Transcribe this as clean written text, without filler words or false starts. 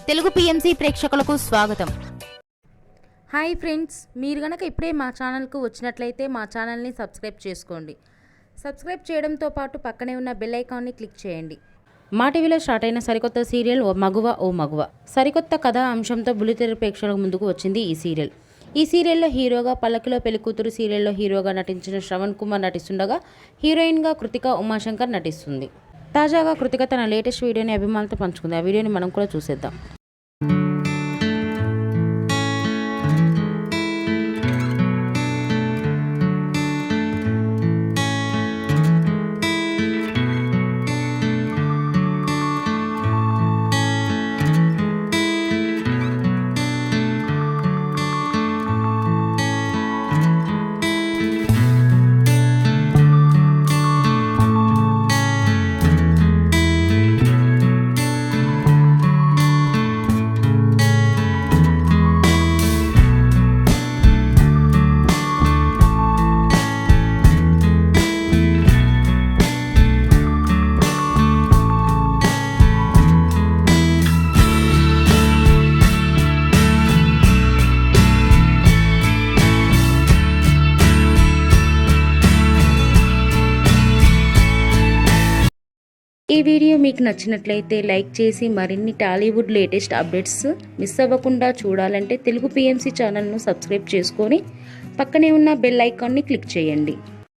Telugu PMC ప్రేక్షకులకు స్వాగతం. Hi friends, మీరు గనక ఇప్పుడే మా ఛానల్కు వచ్చినట్లయితే మా ఛానల్ని సబ్స్క్రైబ్ చేసుకోండి. సబ్స్క్రైబ్ చేయడంతో పాటు పక్కనే ఉన్న బెల్ ఐకాన్ని క్లిక్ చేయండి. మా టీవీలో స్టార్ట్ అయిన సరికొత్త సీరియల్ ఓ మగువ. సరికొత్త కథా అంశంతో బుల్లితెర ప్రేక్షకుల ముందుకు వచ్చింది ఈ సీరియల్. ఈ సీరియల్లో హీరోగా పల్లకిలో పెళ్లికూతురు సీరియల్లో హీరోగా నటించిన శ్రవణ్ కుమార్ నటిస్తుండగా హీరోయిన్గా కృతిక ఉమాశంకర్ నటిస్తుంది. తాజాగా కృతిక తన లేటెస్ట్ వీడియోని అభిమానులతో పంచుకుంది. ఆ వీడియోని మనం కూడా చూసేద్దాం. ఈ వీడియో మీకు నచ్చినట్లయితే లైక్ చేసి మరిన్ని టాలీవుడ్ లేటెస్ట్ అప్డేట్స్ మిస్ అవ్వకుండా చూడాలంటే తెలుగు పిఎంసి ఛానల్ను సబ్స్క్రైబ్ చేసుకొని పక్కనే ఉన్న బెల్ ఐకాన్ని క్లిక్ చేయండి.